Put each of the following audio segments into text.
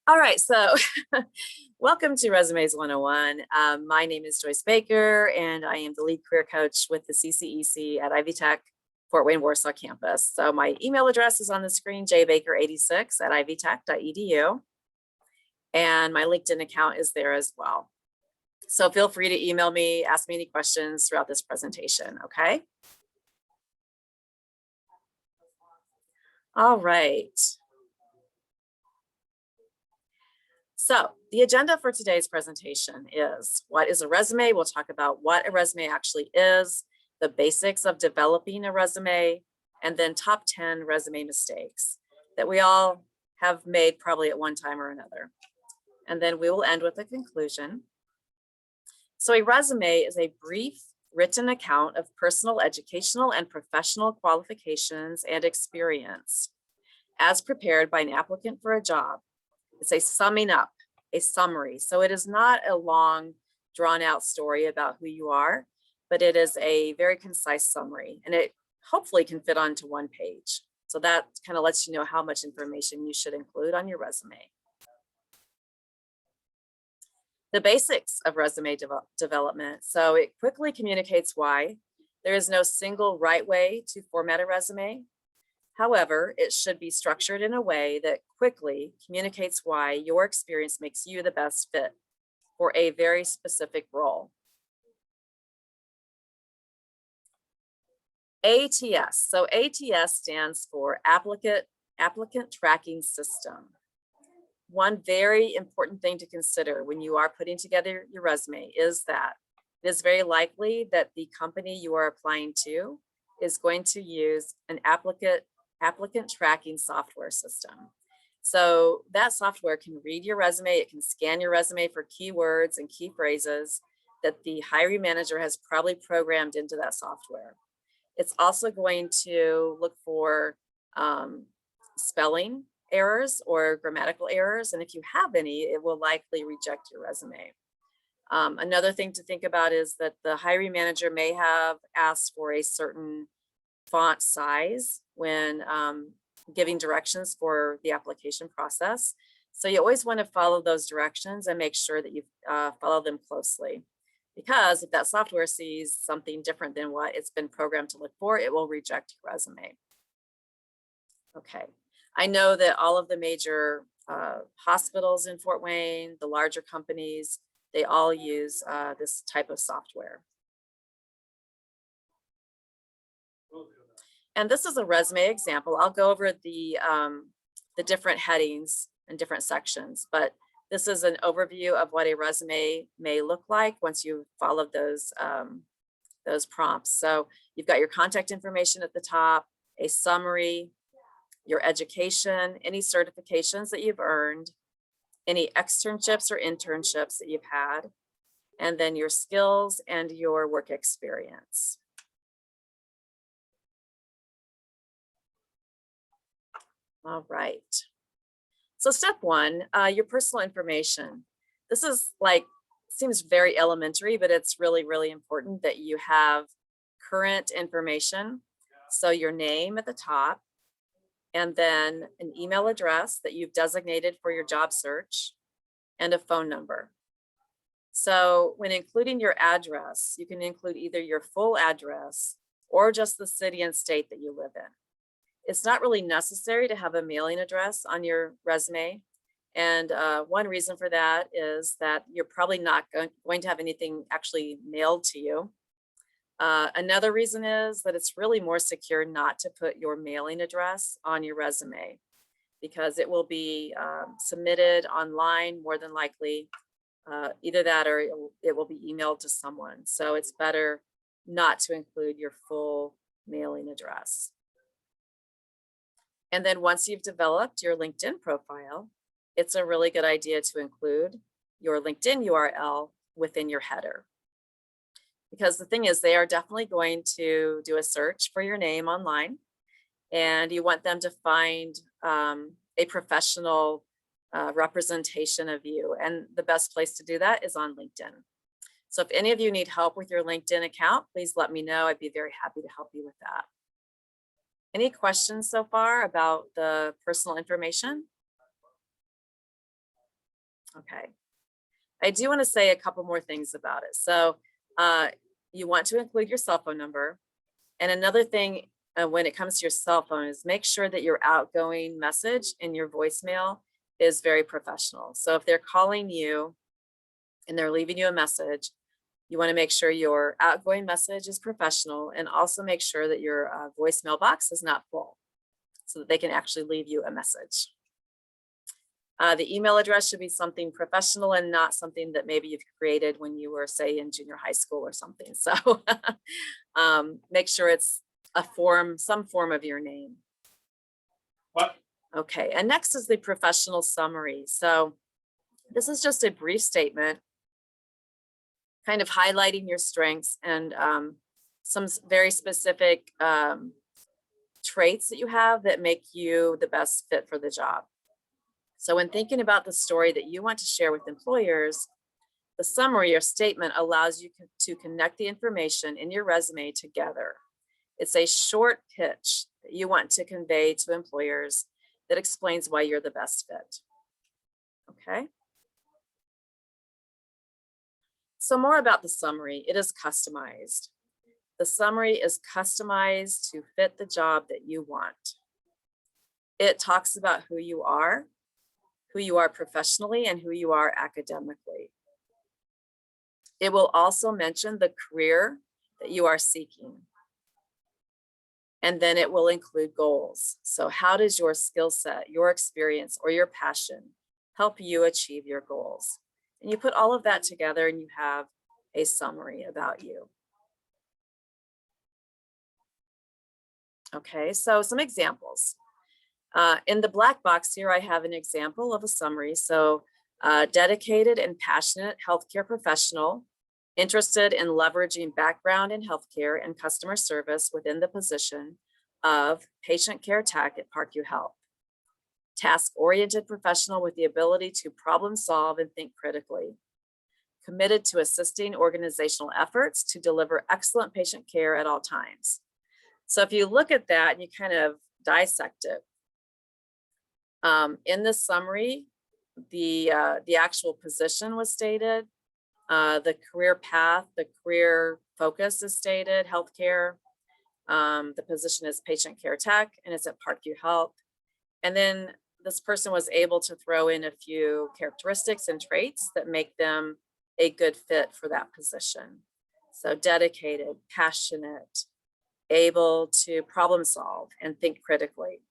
All right, so welcome to Resumes 101. My name is Joyce Baker, and I am the lead career coach with the CCEC at Ivy Tech Fort Wayne Warsaw campus. So my email address is on the screen, jbaker86@ivytech.edu, and my LinkedIn account is there as well. So feel free to email me, ask me any questions throughout this presentation, okay? All right. So the agenda for today's presentation is what is a resume? We'll talk about what a resume actually is, the basics of developing a resume, and then top 10 resume mistakes that we all have made probably at one time or another. And then we will end with a conclusion. So a resume is a brief written account of personal, educational, and professional qualifications and experience as prepared by an applicant for a job. It's a summing up, a summary. So it is not a long, drawn out story about who you are, but it is a very concise summary, and it hopefully can fit onto one page. So that kind of lets you know how much information you should include on your resume. The basics of resume development. So it quickly communicates why there is no single right way to format a resume. However, it should be structured in a way that quickly communicates why your experience makes you the best fit for a very specific role. ATS. So ATS stands for Applicant Tracking System. One very important thing to consider when you are putting together your resume is that it is very likely that the company you are applying to is going to use an applicant tracking software system. So that software can read your resume, it can scan your resume for keywords and key phrases that the hiring manager has probably programmed into that software. It's also going to look for spelling errors or grammatical errors, and if you have any, it will likely reject your resume. Another thing to think about is that the hiring manager may have asked for a certain font size when giving directions for the application process. So you always want to follow those directions and make sure that you follow them closely. Because if that software sees something different than what it's been programmed to look for, it will reject your resume. Okay, I know that all of the major hospitals in Fort Wayne, the larger companies, they all use this type of software. And this is a resume example. I'll go over the different headings and different sections, but this is an overview of what a resume may look like once you followed those prompts. So you've got your contact information at the top, a summary, your education, any certifications that you've earned, any externships or internships that you've had, and then your skills and your work experience. All right. So step one, your personal information. This is seems very elementary, but it's really, really important that you have current information. So your name at the top, and then an email address that you've designated for your job search, and a phone number. So when including your address, you can include either your full address or just the city and state that you live in. It's not really necessary to have a mailing address on your resume. And one reason for that is that you're probably not going to have anything actually mailed to you. Another reason is that it's really more secure not to put your mailing address on your resume because it will be submitted online more than likely. Either that or it will be emailed to someone. So it's better not to include your full mailing address. And then once you've developed your LinkedIn profile, it's a really good idea to include your LinkedIn URL within your header. Because the thing is, they are definitely going to do a search for your name online, and you want them to find a professional representation of you. And the best place to do that is on LinkedIn. So if any of you need help with your LinkedIn account, please let me know. I'd be very happy to help you with that. Any questions so far about the personal information? Okay. I do want to say a couple more things about it. So you want to include your cell phone number. And another thing when it comes to your cell phone is make sure that your outgoing message in your voicemail is very professional. So if they're calling you and they're leaving you a message, you want to make sure your outgoing message is professional, and also make sure that your voicemail box is not full so that they can actually leave you a message. The email address should be something professional and not something that maybe you've created when you were, say, in junior high school or something. So make sure it's some form of your name. What? Okay, and next is the professional summary. So this is just a brief statement, kind of highlighting your strengths and some very specific traits that you have that make you the best fit for the job. So when thinking about the story that you want to share with employers, the summary or statement allows you to connect the information in your resume together. It's a short pitch that you want to convey to employers that explains why you're the best fit. Okay. So more about the summary. It is customized. The summary is customized to fit the job that you want. It talks about who you are professionally, and who you are academically. It will also mention the career that you are seeking. And then it will include goals. So how does your skill set, your experience, or your passion help you achieve your goals? And you put all of that together and you have a summary about you. Okay, so some examples. In the black box here, I have an example of a summary. So dedicated and passionate healthcare professional, interested in leveraging background in healthcare and customer service within the position of patient care tech at Parkview Health. Task-oriented professional with the ability to problem solve and think critically. Committed to assisting organizational efforts to deliver excellent patient care at all times. So if you look at that and you kind of dissect it, in the summary, the actual position was stated, the career path, the career focus is stated, healthcare. The position is patient care tech, and it's at Parkview Health. And then this person was able to throw in a few characteristics and traits that make them a good fit for that position. So dedicated, passionate, able to problem solve and think critically.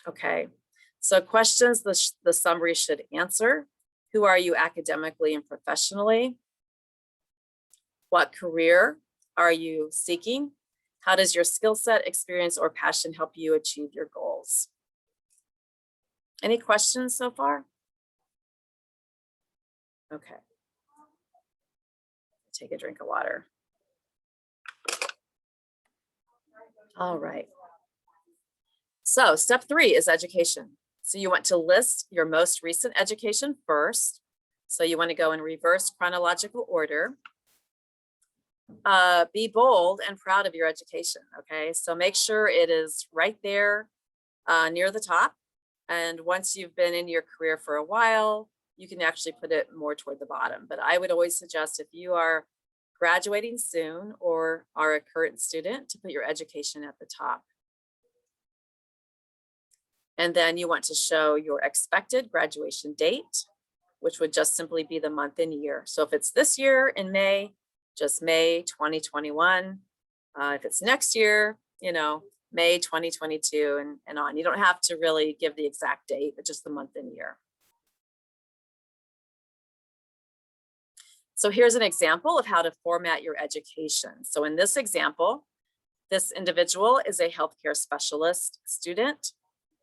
Okay, so questions the summary should answer. Who are you academically and professionally? What career are you seeking? How does your skill set, experience, or passion help you achieve your goals? Any questions so far? Okay. Take a drink of water. All right. So step 3 is education. So you want to list your most recent education first. So you want to go in reverse chronological order. Be bold and proud of your education, okay? So make sure it is right there near the top. And once you've been in your career for a while, you can actually put it more toward the bottom. But I would always suggest if you are graduating soon or are a current student to put your education at the top. And then you want to show your expected graduation date, which would just simply be the month and year. So if it's this year in May, just May 2021. If it's next year, May 2022 and on. You don't have to really give the exact date, but just the month and year. So here's an example of how to format your education. So in this example, this individual is a healthcare specialist student.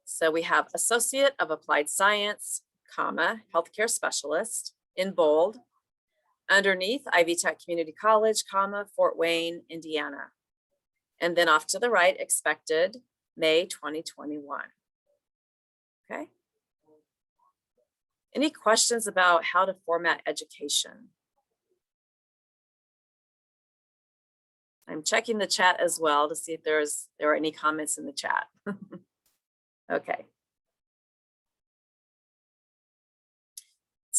So we have Associate of Applied Science, comma, Healthcare Specialist in bold. Underneath, Ivy Tech Community College, comma, Fort Wayne, Indiana. And then off to the right, expected May 2021. Okay. Any questions about how to format education? I'm checking the chat as well to see if there are any comments in the chat. Okay.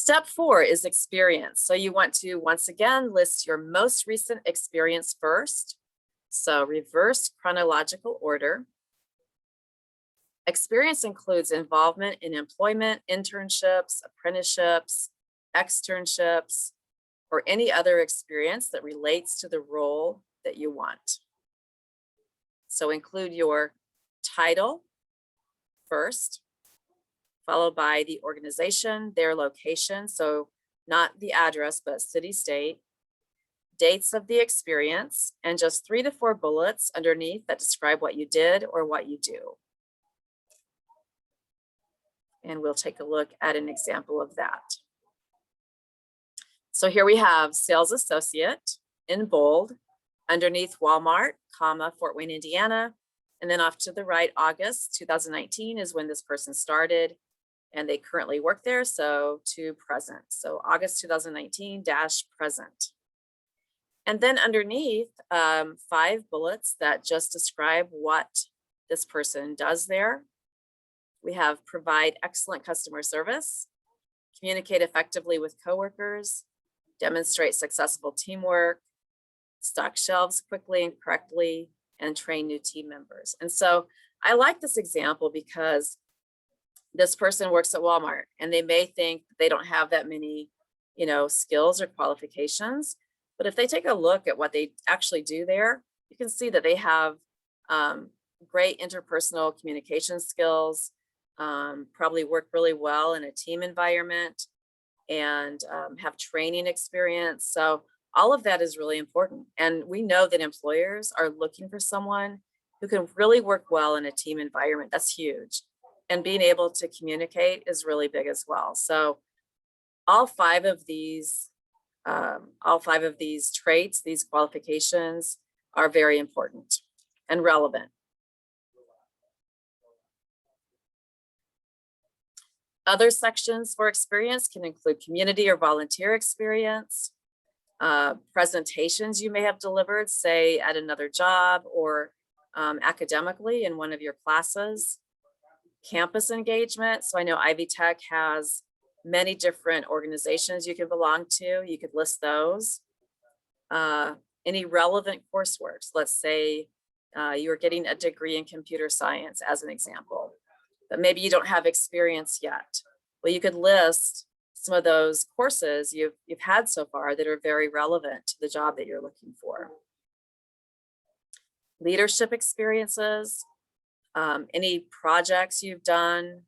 Step 4 is experience. So you want to, once again, list your most recent experience first. So reverse chronological order. Experience includes involvement in employment, internships, apprenticeships, externships, or any other experience that relates to the role that you want. So include your title first, followed by the organization, their location, so not the address, but city, state, dates of the experience, and just 3 to 4 bullets underneath that describe what you did or what you do. And we'll take a look at an example of that. So here we have sales associate in bold, underneath Walmart, comma, Fort Wayne, Indiana. And then off to the right, August 2019 is when this person started and they currently work there, so to present. So August 2019 - present. And then underneath, 5 bullets that just describe what this person does there. We have provide excellent customer service, communicate effectively with coworkers, demonstrate successful teamwork, stock shelves quickly and correctly, and train new team members. And so I like this example because this person works at Walmart and they may think they don't have that many, skills or qualifications. But if they take a look at what they actually do there, you can see that they have great interpersonal communication skills, probably work really well in a team environment, and have training experience. So all of that is really important. And we know that employers are looking for someone who can really work well in a team environment. That's huge. And being able to communicate is really big as well. So all five of these traits, these qualifications are very important and relevant. Other sections for experience can include community or volunteer experience, presentations you may have delivered, say at another job or academically in one of your classes, campus engagement. So I know Ivy Tech has many different organizations you can belong to. You could list those. Any relevant coursework. Let's say you're getting a degree in computer science as an example, but maybe you don't have experience yet. Well, you could list some of those courses you've had so far that are very relevant to the job that you're looking for. Leadership experiences, any projects you've done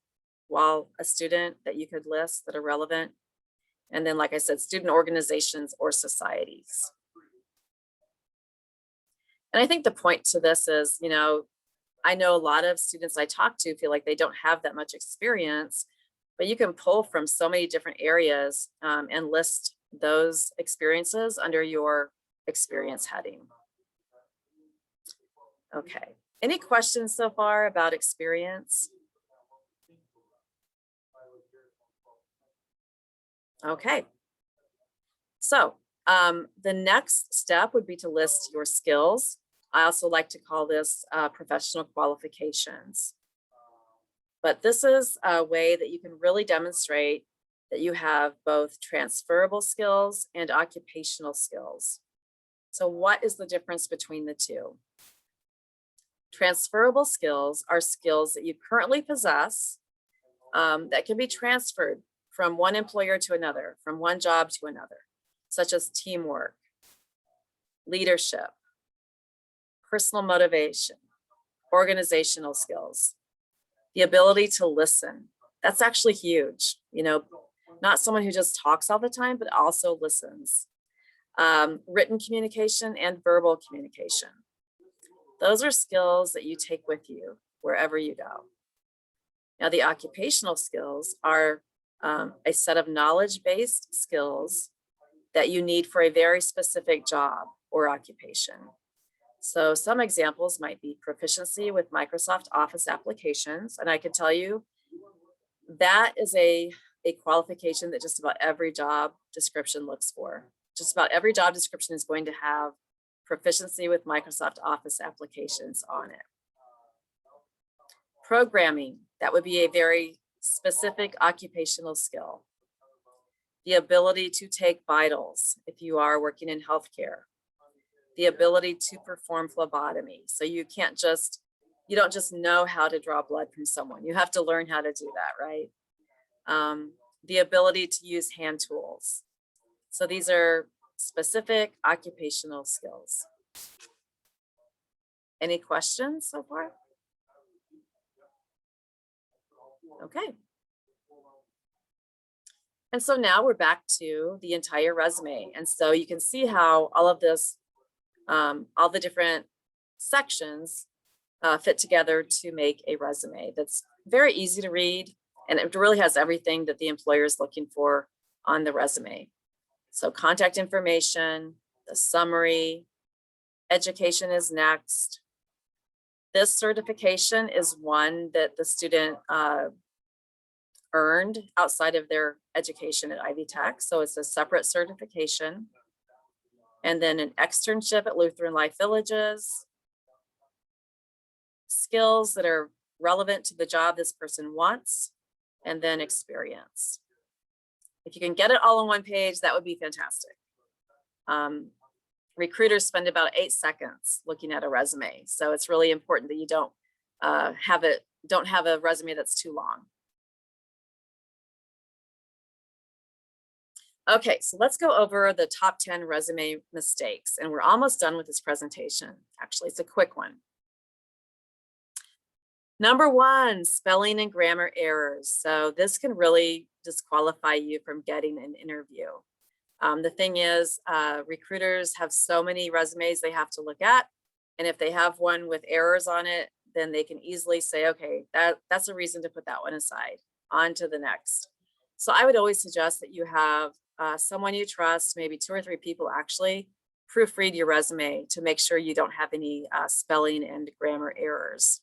while a student that you could list that are relevant. And then, like I said, student organizations or societies. And I think the point to this is, I know a lot of students I talk to feel like they don't have that much experience, but you can pull from so many different areas and list those experiences under your experience heading. Okay, any questions so far about experience? Okay, so the next step would be to list your skills. I also like to call this professional qualifications. But this is a way that you can really demonstrate that you have both transferable skills and occupational skills. So what is the difference between the two? Transferable skills are skills that you currently possess that can be transferred from one employer to another, from one job to another, such as teamwork, leadership, personal motivation, organizational skills, the ability to listen. That's actually huge. Not someone who just talks all the time, but also listens. Written communication and verbal communication. Those are skills that you take with you wherever you go. Now, the occupational skills are a set of knowledge-based skills that you need for a very specific job or occupation. So some examples might be proficiency with Microsoft Office applications. And I can tell you that is a qualification that just about every job description looks for. Just about every job description is going to have proficiency with Microsoft Office applications on it. Programming, that would be a very specific occupational skill. the ability to take vitals if you are working in healthcare, the ability to perform phlebotomy. So you don't just know how to draw blood from someone. You have to learn how to do that, right? The ability to use hand tools. So these are specific occupational skills. Any questions so far? Okay. And so now we're back to the entire resume. And so you can see how all of this, all the different sections fit together to make a resume that's very easy to read. And it really has everything that the employer is looking for on the resume. So contact information, the summary, education is next. This certification is one that the student earned outside of their education at Ivy Tech. So it's a separate certification. And then an externship at Lutheran Life Villages. Skills that are relevant to the job this person wants, and then experience. If you can get it all on one page, that would be fantastic. Recruiters spend about 8 seconds looking at a resume. So it's really important that you don't have a resume that's too long. Okay, so let's go over the top 10 resume mistakes, and we're almost done with this presentation. Actually, it's a quick one. Number 1, spelling and grammar errors. So this can really disqualify you from getting an interview. The thing is, recruiters have so many resumes they have to look at. And if they have one with errors on it, then they can easily say, okay, that's a reason to put that one aside. On to the next. So I would always suggest that you have someone you trust, maybe 2 or 3 people actually, proofread your resume to make sure you don't have any spelling and grammar errors.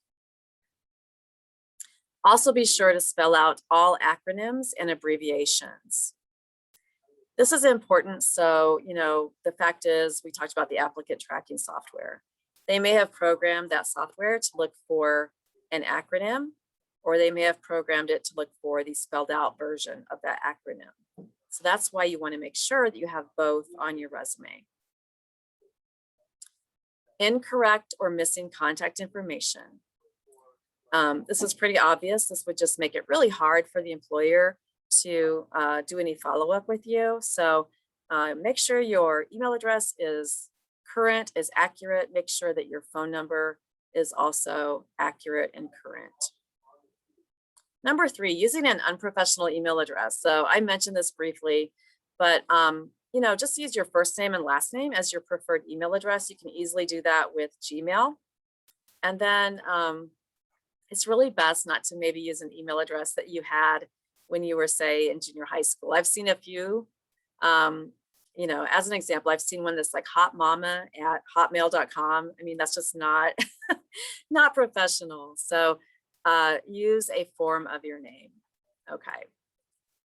Also be sure to spell out all acronyms and abbreviations. This is important. So, the fact is, we talked about the applicant tracking software. They may have programmed that software to look for an acronym, or they may have programmed it to look for the spelled out version of that acronym. So that's why you want to make sure that you have both on your resume. Incorrect or missing contact information. This is pretty obvious. This would just make it really hard for the employer to do any follow-up with you. So make sure your email address is current, is accurate. Make sure that your phone number is also accurate and current. Number 3, using an unprofessional email address. So I mentioned this briefly, but just use your first name and last name as your preferred email address. You can easily do that with Gmail. And then it's really best not to maybe use an email address that you had when you were, say, in junior high school. I've seen a few, as an example, I've seen one that's like hotmama@hotmail.com. I mean, that's just not, not professional. So use a form of your name. Okay.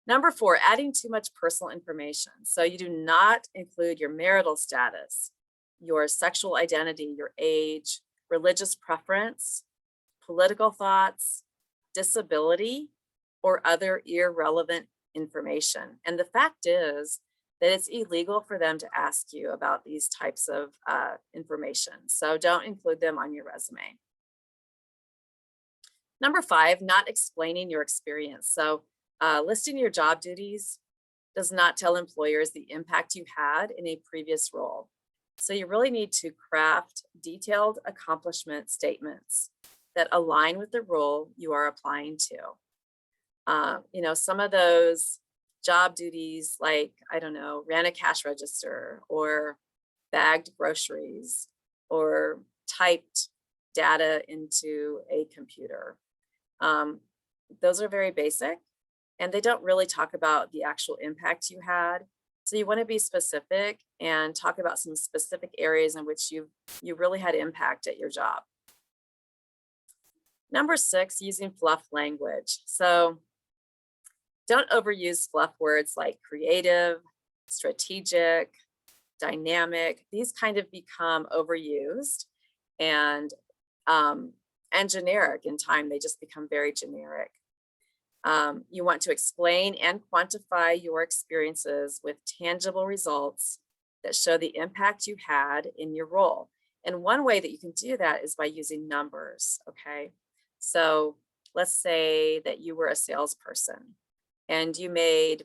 Number 4, adding too much personal information. So you do not include your marital status, your sexual identity, your age, religious preference, political thoughts, disability, or other irrelevant information. And the fact is that it's illegal for them to ask you about these types of information. So don't include them on your resume. Number 5, not explaining your experience. So listing your job duties does not tell employers the impact you had in a previous role. So you really need to craft detailed accomplishment statements that align with the role you are applying to. Some of those job duties, like, I don't know, ran a cash register or bagged groceries or typed data into a computer. Those are very basic, and they don't really talk about the actual impact you had. So you want to be specific and talk about some specific areas in which you really had impact at your job. Number 6, using fluff language. So don't overuse fluff words like creative, strategic, dynamic. These kind of become overused and generic in time. They just become very generic. You want to explain and quantify your experiences with tangible results that show the impact you had in your role. And one way that you can do that is by using numbers, okay? So let's say that you were a salesperson and you made,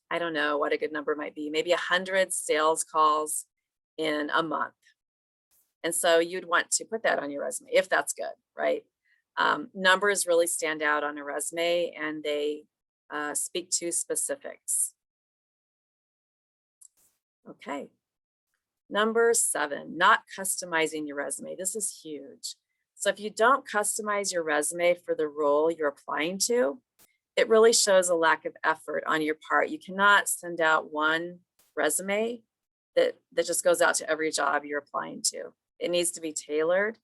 I don't know what a good number might be, maybe 100 sales calls in a month. And so you'd want to put that on your resume if that's good, right? Numbers really stand out on a resume and they speak to specifics. Okay. Number 7, not customizing your resume. This is huge. So if you don't customize your resume for the role you're applying to, it really shows a lack of effort on your part. You cannot send out one resume that just goes out to every job you're applying to. It needs to be tailored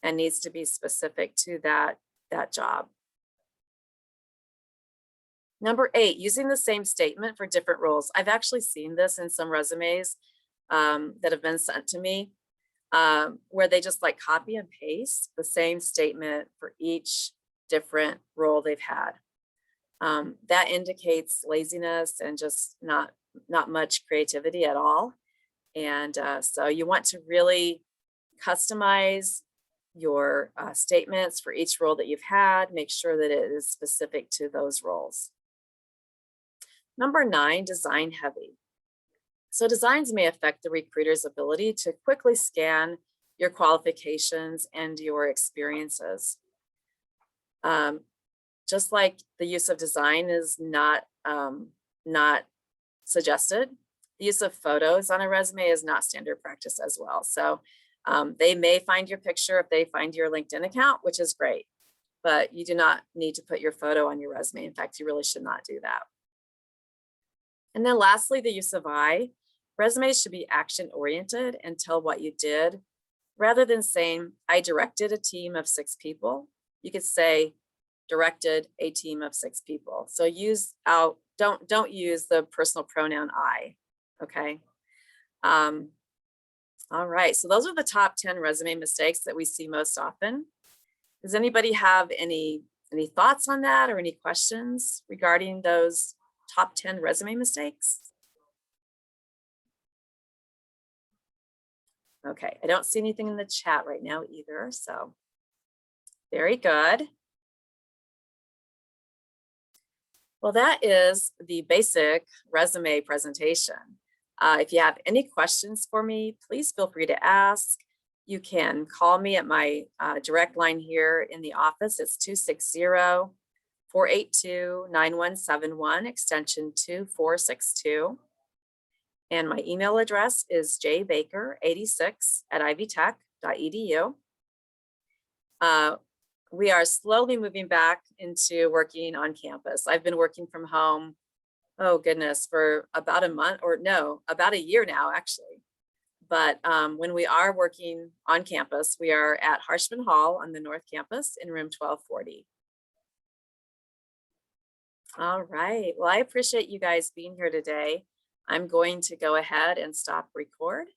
and needs to be specific to that job. Number 8, using the same statement for different roles. I've actually seen this in some resumes that have been sent to me, where they just like copy and paste the same statement for each different role they've had. That indicates laziness and just not much creativity at all. And so you want to really customize your statements for each role that you've had. Make sure that it is specific to those roles. Number 9, design heavy. So designs may affect the recruiter's ability to quickly scan your qualifications and your experiences. Just like the use of design is not suggested, the use of photos on a resume is not standard practice as well. So they may find your picture if they find your LinkedIn account, which is great, but you do not need to put your photo on your resume. In fact, you really should not do that. And then lastly, the use of I. Resumes should be action-oriented and tell what you did. Rather than saying, I directed a team of 6 people, you could say, directed a team of 6 people. So don't use the personal pronoun I, okay? All right, so those are the top 10 resume mistakes that we see most often. Does anybody have any thoughts on that or any questions regarding those top 10 resume mistakes? Okay, I don't see anything in the chat right now either, so very good. Well, that is the basic resume presentation. If you have any questions for me, please feel free to ask. You can call me at my direct line here in the office. It's 260-482-9171, extension 2462. And my email address is jbaker86@ivytech.edu. We are slowly moving back into working on campus. I've been working from home, oh goodness, for about a month, or no, about a year now, actually. But when we are working on campus, we are at Harshman Hall on the North Campus in room 1240. All right, well, I appreciate you guys being here today. I'm going to go ahead and stop record.